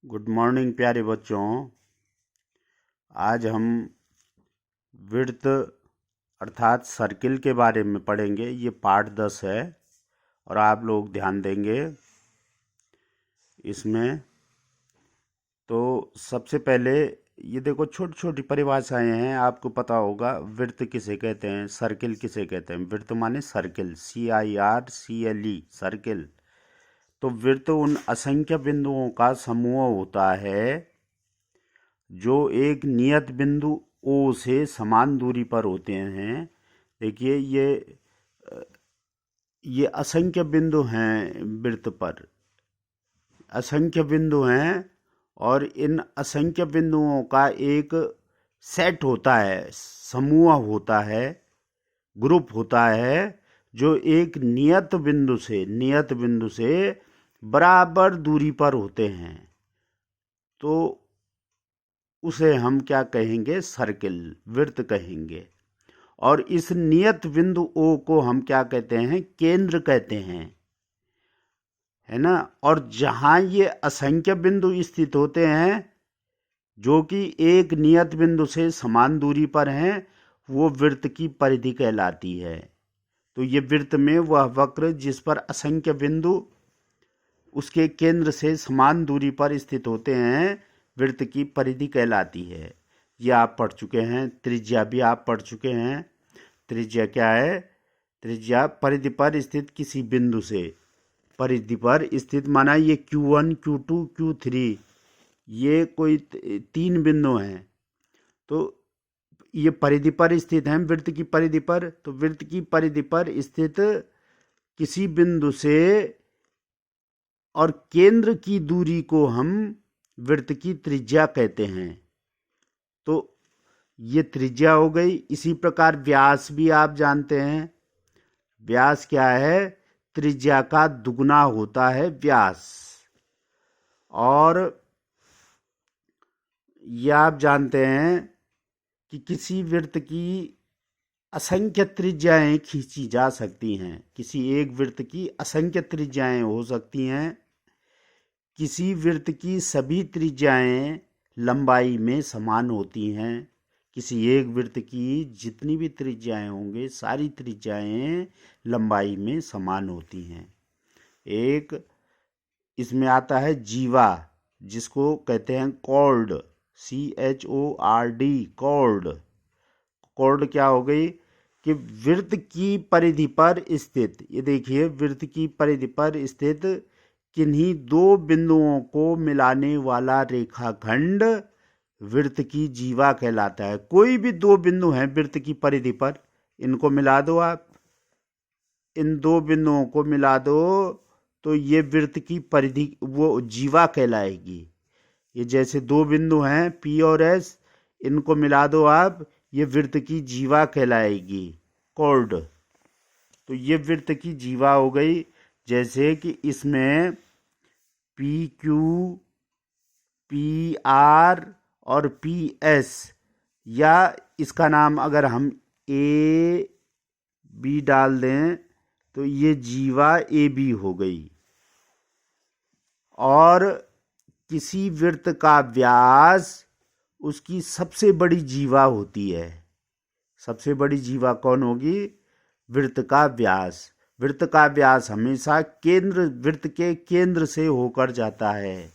Good morning प्यारे बच्चों। आज हम विड्थ अर्थात सर्किल के बारे में पढ़ेंगे। ये पार्ट 10 है और आप लोग ध्यान देंगे इसमें। तो सबसे पहले ये देखो, छोटी छोटी परिभाषाएं हैं, आपको पता होगा। विड्थ किसे कहते हैं, सर्किल किसे कहते हैं। विड्थ माने सर्किल, CIRCLE, सर्किल। तो विड्थ उन असंख्य बिंदुओं का समूह होता है जो एक नियत बिंदु O से समान दूरी पर होते हैं। देखिए, ये असंख्य बिंदु हैं वृत्त पर, असंख्य बिंदु हैं। और इन असंख्य बिंदुओं का एक सेट होता है, समूह होता है, ग्रुप होता है, जो एक नियत बिंदु से बराबर दूरी पर होते हैं। तो उसे हम क्या कहेंगे, सर्किल, वृत्त कहेंगे। और इस नियत बिंदु O को हम क्या कहते हैं, केंद्र कहते हैं, है ना। और जहां ये असंख्य बिंदु स्थित होते हैं जो कि एक नियत बिंदु से समान दूरी पर हैं, वो वृत्त की परिधि कहलाती है। तो ये वृत्त में वह वक्र जिस पर असंख्य बिंदु उसके केंद्र से समान दूरी पर स्थित होते हैं, वृत्त की परिधि कहलाती है। ये आप पढ़ चुके हैं। त्रिज्या भी आप पढ़ चुके हैं। त्रिज्या क्या है? त्रिज्या परिधि पर स्थित किसी बिंदु से, परिधि पर स्थित माना ये Q1, Q2, Q3, ये कोई 3 बिंदु हैं। तो ये परिधि पर स्थित हैं, वृत्त की परिधि पर। तो वृत्त की परिधि पर स्थित किसी बिंदु से और केंद्र की दूरी को हम वृत्त की त्रिज्या कहते हैं। तो ये त्रिज्या हो गई। इसी प्रकार व्यास भी आप जानते हैं। व्यास क्या है? त्रिज्या का दुगना होता है व्यास। और यह आप जानते हैं कि किसी वृत्त की असंख्य त्रिज्याएं खींची जा सकती हैं। किसी एक वृत्त की असंख्य त्रिज्याएं हो सकती हैं। किसी वृत्त की सभी त्रिज्याएं लंबाई में समान होती हैं। किसी एक वृत्त की जितनी भी त्रिज्याएं होंगे, सारी त्रिज्याएं लंबाई में समान होती हैं। एक इसमें आता है जीवा, जिसको कहते हैं कॉर्ड, CHORD, कॉर्ड। कॉर्ड क्या हो गई कि वृत्त की परिधि पर स्थित, ये देखिए, वृत्त की परिधि पर स्थित किन्हीं दो बिंदुओं को मिलाने वाला रेखाखंड वृत्त की जीवा कहलाता है। कोई भी दो बिंदु हैं वृत्त की परिधि पर, इनको मिला दो आप, इन दो बिंदुओं को मिला दो, तो ये वृत्त की परिधि, वो जीवा कहलाएगी। ये जैसे दो बिंदु हैं P और S, इनको मिला दो आप, ये वृत्त की जीवा कहलाएगी, कॉर्ड। तो ये वृत्त की जीवा हो गई। जैसे कि इसमें PQ, PR और PS, या इसका नाम अगर हम AB डाल दें तो ये जीवा AB हो गई। और किसी वृत्त का व्यास उसकी सबसे बड़ी जीवा होती है। सबसे बड़ी जीवा कौन होगी? वृत्त का व्यास। वृत्त का व्यास हमेशा वृत्त के केंद्र से होकर जाता है।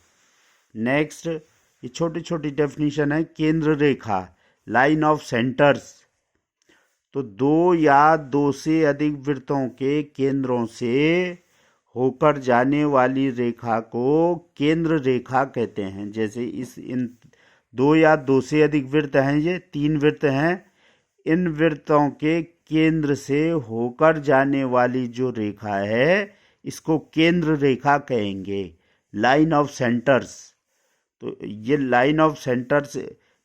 नेक्स्ट, ये छोटी छोटी डेफिनेशन है। केंद्र रेखा, लाइन ऑफ सेंटर्स। तो दो या दो से अधिक वृत्तों के केंद्रों से होकर जाने वाली रेखा को केंद्र रेखा कहते हैं। जैसे इन दो या दो से अधिक वृत्त हैं, ये 3 वृत्त हैं। इन वृत्तों के केंद्र से होकर जाने वाली जो रेखा है, इसको केंद्र रेखा कहेंगे, लाइन ऑफ सेंटर्स। तो ये लाइन ऑफ सेंटर्स,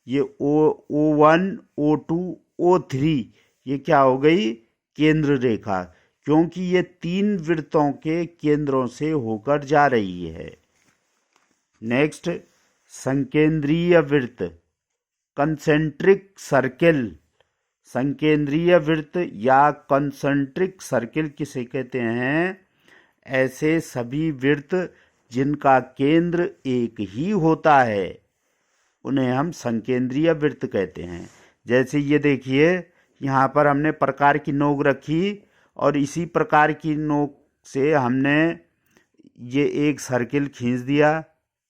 ये O1, O2, O3, ये क्या हो गई? केंद्र रेखा, क्योंकि ये 3 वृत्तों के केंद्रों से होकर जा रही है। नेक्स्ट, संकेंद्रीय वृत्त, कंसेंट्रिक सर्किल। संकेंद्रीय वृत्त या कंसेंट्रिक सर्किल किसे कहते हैं? ऐसे सभी वृत्त जिनका केंद्र एक ही होता है उन्हें हम संकेंद्रीय वृत्त कहते हैं। जैसे ये देखिए, यहाँ पर हमने प्रकार की नोक रखी और इसी प्रकार की नोक से हमने ये एक सर्किल खींच दिया,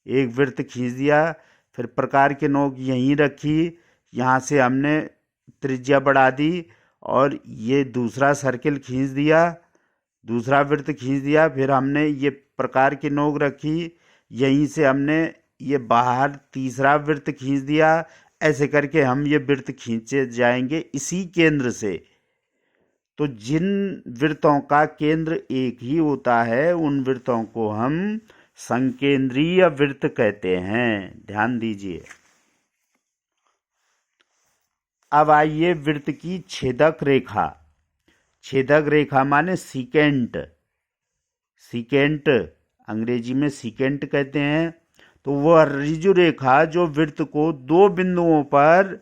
एक वृत्त खींच दिया। फिर प्रकार की नोक यहीं रखी, यहाँ से हमने त्रिज्या बढ़ा दी और ये दूसरा सर्किल खींच दिया, दूसरा वृत्त खींच दिया। फिर हमने ये प्रकार की नोक रखी, यहीं से हमने ये बाहर तीसरा वृत्त खींच दिया। ऐसे करके हम ये वृत्त खींचे जाएंगे इसी केंद्र से। तो जिन वृत्तों का केंद्र एक ही होता है उन वृत्तों को हम संकेंद्रीय वृत्त कहते हैं। ध्यान दीजिए। अब आइए वृत्त की छेदक रेखा। छेदक रेखा माने सीकेंट। सीकेंट अंग्रेजी में सीकेंट कहते हैं। तो वह ऋजु रेखा जो वृत्त को दो बिंदुओं पर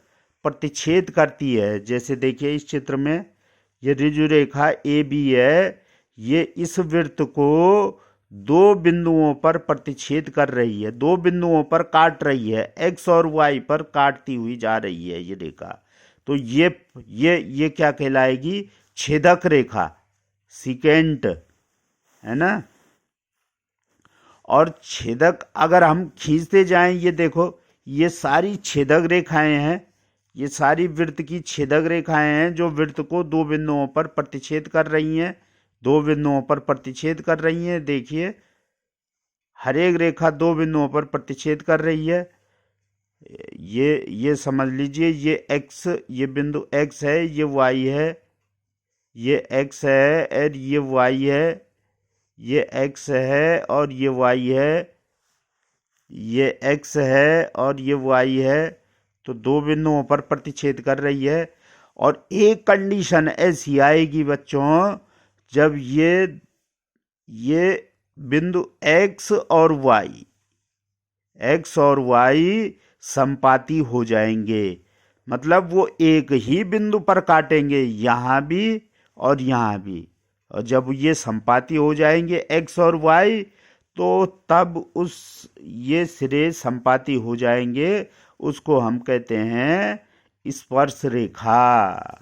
प्रतिच्छेद करती है। जैसे देखिए इस चित्र में ये ऋजु रेखा ए बी है, ये इस वृत्त को दो बिंदुओं पर प्रतिच्छेद कर रही है, दो बिंदुओं पर काट रही है, एक्स और वाई पर काटती हुई जा रही है ये रेखा। तो ये क्या कहलाएगी? छेदक रेखा, सीकेंट, है ना। और छेदक अगर हम खींचते जाएं, ये देखो ये सारी छेदक रेखाएं हैं, ये सारी वृत्त की छेदक रेखाएं हैं जो वृत्त को दो बिंदुओं पर प्रतिच्छेद कर रही हैं, दो बिंदुओं पर प्रतिच्छेद कर रही हैं। देखिए हर एक रेखा दो बिंदुओं पर प्रतिच्छेद कर रही है। ये समझ लीजिए, ये एक्स, ये बिंदु एक्स है, ये वाई है, ये एक्स है और ये वाई है, ये एक्स है और ये वाई है, ये एक्स है और ये वाई है। तो दो बिंदुओं पर प्रतिच्छेद कर रही है। और एक कंडीशन ऐसी आएगी बच्चों, जब ये बिंदु एक्स और वाई संपाती हो जाएंगे, मतलब वो एक ही बिंदु पर काटेंगे, यहाँ भी और यहाँ भी। और जब ये संपाती हो जाएंगे एक्स और वाई, तो तब ये सिरे संपाती हो जाएंगे, उसको हम कहते हैं स्पर्श रेखा।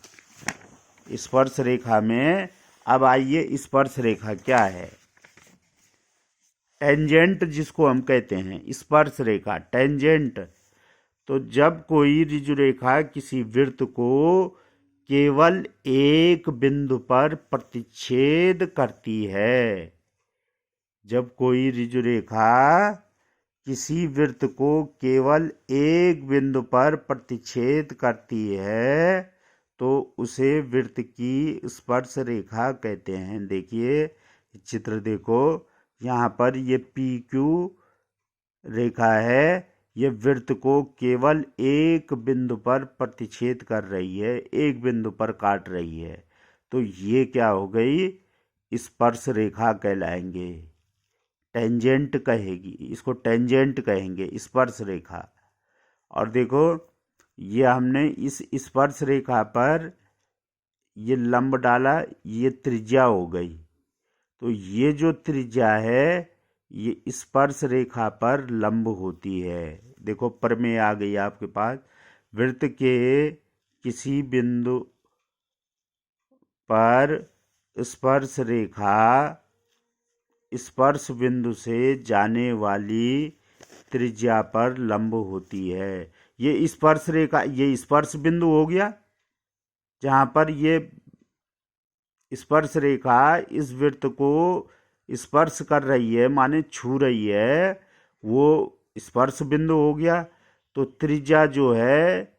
स्पर्श रेखा में अब आइए, स्पर्श रेखा क्या है? टेंजेंट जिसको हम कहते हैं, स्पर्श रेखा, टेंजेंट। तो जब कोई ऋजु रेखा किसी वृत्त को केवल एक बिंदु पर प्रतिच्छेद करती है, जब कोई ऋजु रेखा किसी वृत्त को केवल एक बिंदु पर प्रतिच्छेद करती है, तो उसे वृत्त की स्पर्श रेखा कहते हैं। देखिए चित्र देखो, यहाँ पर ये पी क्यू रेखा है, ये वृत्त को केवल एक बिंदु पर प्रतिच्छेद कर रही है, एक बिंदु पर काट रही है। तो ये क्या हो गई? स्पर्श रेखा कहलाएंगे, टेंजेंट कहेगी, इसको टेंजेंट कहेंगे, स्पर्श रेखा। और देखो ये हमने इस स्पर्श रेखा पर ये लंब डाला, ये त्रिज्या हो गई। तो ये जो त्रिज्या है ये स्पर्श रेखा पर लंब होती है। देखो प्रमेय आ गई आपके पास। वृत्त के किसी बिंदु पर स्पर्श रेखा स्पर्श बिंदु से जाने वाली त्रिज्या पर लंब होती है। ये स्पर्श रेखा, ये स्पर्श बिंदु हो गया जहां पर ये स्पर्श रेखा इस वृत्त को स्पर्श कर रही है, माने छू रही है, वो स्पर्श बिंदु हो गया। तो त्रिज्या जो है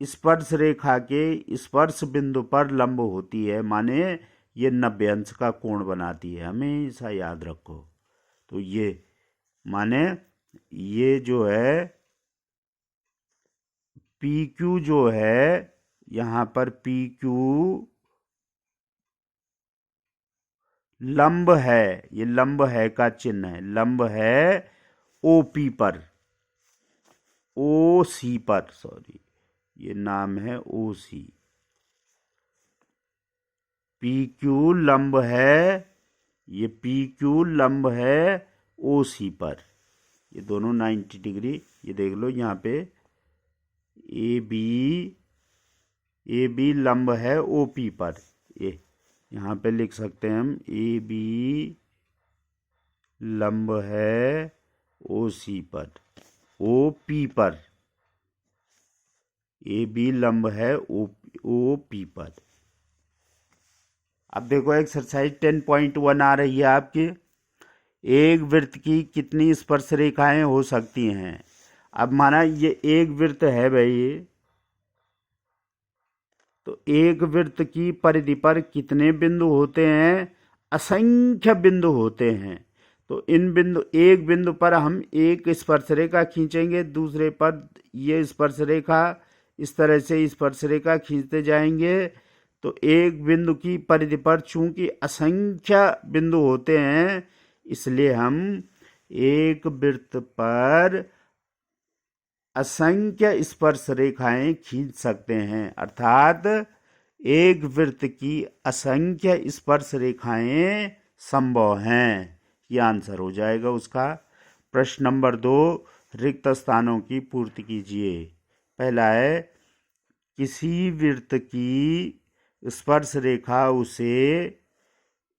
स्पर्श रेखा के स्पर्श बिंदु पर लंब होती है, माने ये 90 अंश का कोण बनाती है, हमेशा याद रखो। तो ये माने ये जो है पी क्यू जो है, यहाँ पर पी क्यू लंब है, ये लंब है का चिन्ह है, लंब है ओपी पर, ओ सी पर, सॉरी ये नाम है ओ सी। पी क्यू लंब है, ये पी क्यू लंब है ओ सी पर। ये दोनों 90 डिग्री, ये देख लो यहाँ पे ए बी लंब है ओ पी पर। ये यहाँ पे लिख सकते हैं हम ए बी लंब है ओ सी पर, ओ पी पर। ए बी लंब है ओ पी पर। अब देखो एक्सरसाइज 10.1 आ रही है आपकी। एक वृत्त की कितनी स्पर्श रेखाएं हो सकती हैं। अब माना ये एक वृत्त है भाई, तो एक वृत्त की परिधि पर कितने बिंदु होते हैं? असंख्य बिंदु होते हैं। तो इन बिंदु, एक बिंदु पर हम एक स्पर्श रेखा खींचेंगे, दूसरे पर ये स्पर्श रेखा, इस तरह से स्पर्श रेखा खींचते जाएंगे। तो एक बिंदु की परिधि पर चूंकि असंख्य बिंदु होते हैं, इसलिए हम एक वृत्त पर असंख्य स्पर्श रेखाएं खींच सकते हैं। अर्थात एक वृत्त की असंख्य स्पर्श रेखाएं संभव हैं। ये आंसर हो जाएगा उसका। प्रश्न नंबर 2, रिक्त स्थानों की पूर्ति कीजिए। पहला है, किसी वृत्त की स्पर्श रेखा उसे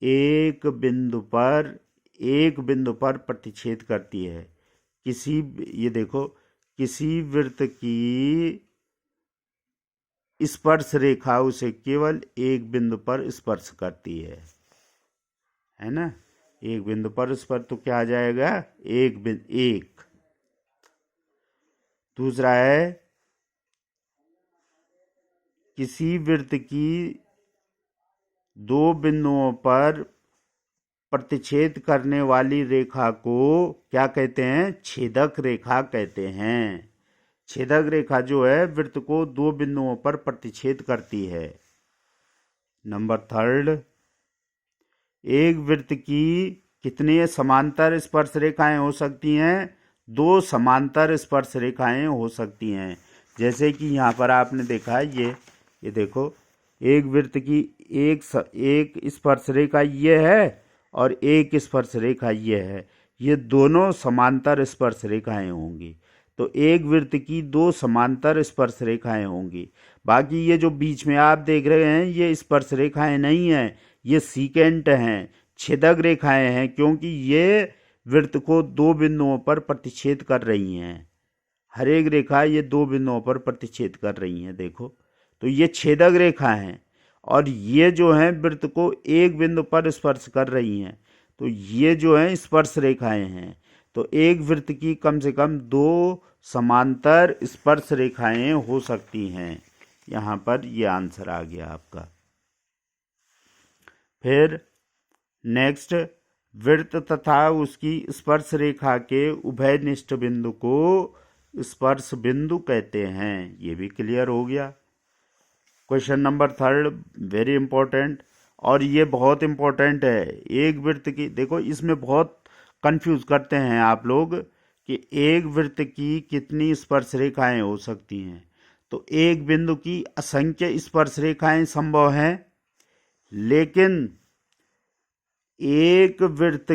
एक बिंदु पर प्रतिच्छेद करती है। ये देखो, किसी वृत्त की स्पर्श रेखा उसे केवल एक बिंदु पर स्पर्श करती है ना। एक बिंदु पर स्पर्श, तो क्या आ जाएगा? एक। दूसरा है, किसी वृत्त की दो बिंदुओं पर प्रतिच्छेद करने वाली रेखा को क्या कहते हैं? छेदक रेखा कहते हैं। छेदक रेखा जो है वृत्त को दो बिंदुओं पर प्रतिच्छेद करती है। नंबर 3, एक वृत्त की कितनी समांतर स्पर्श रेखाएं हो सकती हैं? दो समांतर स्पर्श रेखाएं हो सकती हैं। जैसे कि यहाँ पर आपने देखा है, ये देखो, एक वृत्त की एक स्पर्श रेखा ये है और एक स्पर्श रेखा ये है। ये दोनों समांतर स्पर्श रेखाएं होंगी। तो एक वृत्त की दो समांतर स्पर्श रेखाएं होंगी। बाकी ये जो बीच में आप देख रहे हैं, ये स्पर्श रेखाएं नहीं हैं, ये सीकेंट हैं, छेदक रेखाएं हैं, क्योंकि ये वृत्त को दो बिंदुओं पर प्रतिच्छेद कर रही हैं। हर एक रेखा ये दो बिंदुओं पर प्रतिच्छेद कर रही हैं, देखो। तो ये छेदक रेखा हैं, और ये जो हैं वृत्त को एक बिंदु पर स्पर्श कर रही हैं। तो ये जो हैं स्पर्श रेखाएं हैं। तो एक वृत्त की कम से कम दो समांतर स्पर्श रेखाएं हो सकती हैं। यहाँ पर ये आंसर आ गया आपका। फिर नेक्स्ट, वृत्त तथा उसकी स्पर्श रेखा के उभयनिष्ठ बिंदु को स्पर्श बिंदु कहते हैं। ये भी क्लियर हो गया। क्वेश्चन नंबर 3 वेरी इंपॉर्टेंट, और ये बहुत इंपॉर्टेंट है। एक वृत्त की, देखो इसमें बहुत कंफ्यूज करते हैं आप लोग कि एक वृत्त की कितनी स्पर्श रेखाएं हो सकती हैं। तो एक बिंदु की असंख्य स्पर्श रेखाएं संभव हैं, लेकिन एक वृत्त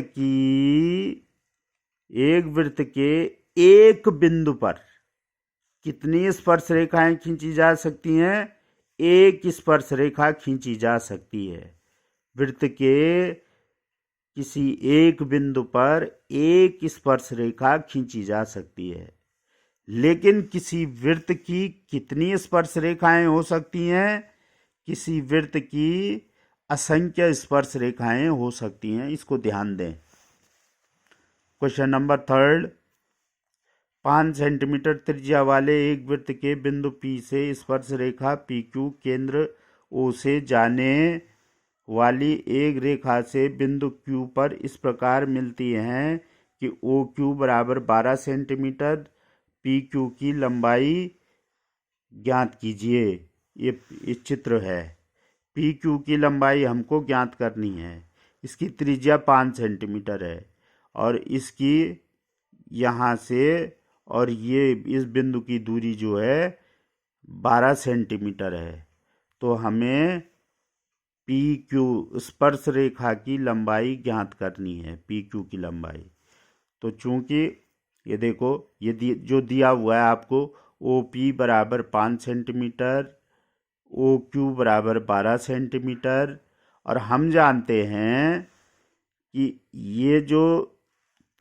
के एक बिंदु पर कितनी स्पर्श रेखाएं खींची जा सकती हैं? एक स्पर्श रेखा खींची जा सकती है। वृत्त के किसी एक बिंदु पर एक स्पर्श रेखा खींची जा सकती है, लेकिन किसी वृत्त की कितनी स्पर्श रेखाएं हो सकती हैं? किसी वृत्त की असंख्य स्पर्श रेखाएं हो सकती हैं। इसको ध्यान दें। क्वेश्चन नंबर 3, 5 सेंटीमीटर त्रिज्या वाले एक वृत्त के बिंदु P से स्पर्श रेखा PQ केंद्र O से जाने वाली एक रेखा से बिंदु Q पर इस प्रकार मिलती हैं कि OQ बराबर 12 सेंटीमीटर, PQ की लंबाई ज्ञात कीजिए। ये चित्र है। PQ की लंबाई हमको ज्ञात करनी है। इसकी त्रिज्या 5 सेंटीमीटर है, और इसकी यहाँ से और ये इस बिंदु की दूरी जो है 12 सेंटीमीटर है। तो हमें PQ स्पर्श रेखा की लंबाई ज्ञात करनी है, PQ की लंबाई। तो चूंकि ये देखो, ये जो दिया हुआ है आपको, ओ पी बराबर 5 सेंटीमीटर, ओ क्यू बराबर 12 सेंटीमीटर, और हम जानते हैं कि ये जो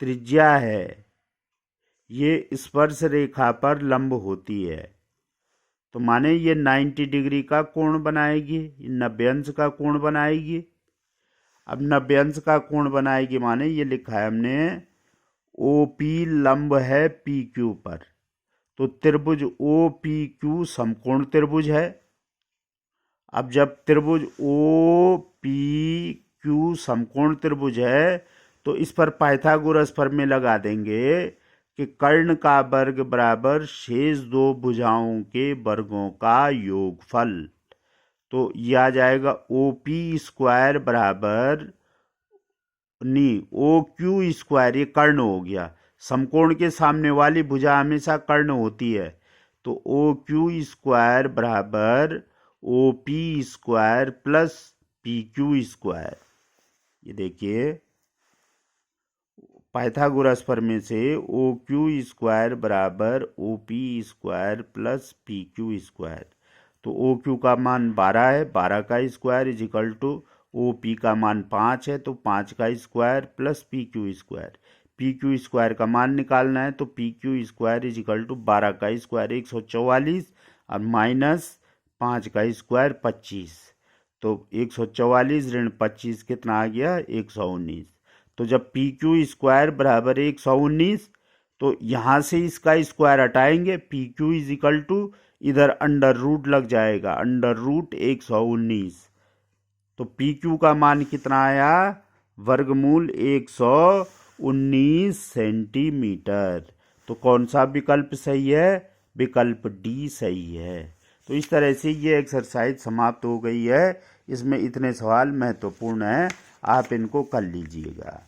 त्रिज्या है ये स्पर्श रेखा पर लंब होती है, तो माने ये 90 डिग्री का कोण बनाएगी, 90 अंश का कोण बनाएगी। अब 90 अंश का कोण बनाएगी माने ये लिखा है हमने ओ पी लंब है पी क्यू पर, तो त्रिभुज ओ पी क्यू समकोण त्रिभुज है। अब जब त्रिभुज ओ पी क्यू समकोण त्रिभुज है तो इस पर पाइथागोरस प्रमेय लगा देंगे कि कर्ण का वर्ग बराबर शेष दो भुजाओं के वर्गों का योगफल। तो यह आ जाएगा ओ पी स्क्वायर बराबर ओ क्यू स्क्वायर, ये कर्ण हो गया, समकोण के सामने वाली भुजा हमेशा कर्ण होती है, तो ओ क्यू स्क्वायर बराबर O P square plus P Q square. ये देखिए पाइथागोरस प्रमेय से ओ क्यू स्क्वायर बराबर O P square plus P Q square, तो ओ क्यू का मान 12 है, 12 का square is equal to O P का मान 5 है तो 5 का square plus P Q square. P Q square का मान निकालना है तो P Q square is equal to 12 का स्क्वायर 144 और माइनस 5 का स्क्वायर 25, तो 144 ऋण 25 कितना आ गया 119। तो जब पी क्यू स्क्वायर बराबर 119 तो यहाँ से इसका स्क्वायर हटाएंगे, P Q is equal to इधर अंडर रूट लग जाएगा, अंडर रूट 119, तो पी क्यू का मान कितना आया वर्गमूल 119 सेंटीमीटर। तो कौन सा विकल्प सही है, विकल्प डी सही है। तो इस तरह से ये एक्सरसाइज समाप्त हो गई है। इसमें इतने सवाल महत्वपूर्ण हैं, आप इनको कर लीजिएगा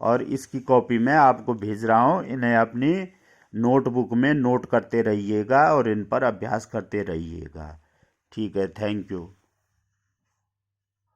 और इसकी कॉपी मैं आपको भेज रहा हूँ, इन्हें अपनी नोटबुक में नोट करते रहिएगा और इन पर अभ्यास करते रहिएगा। ठीक है, थैंक यू।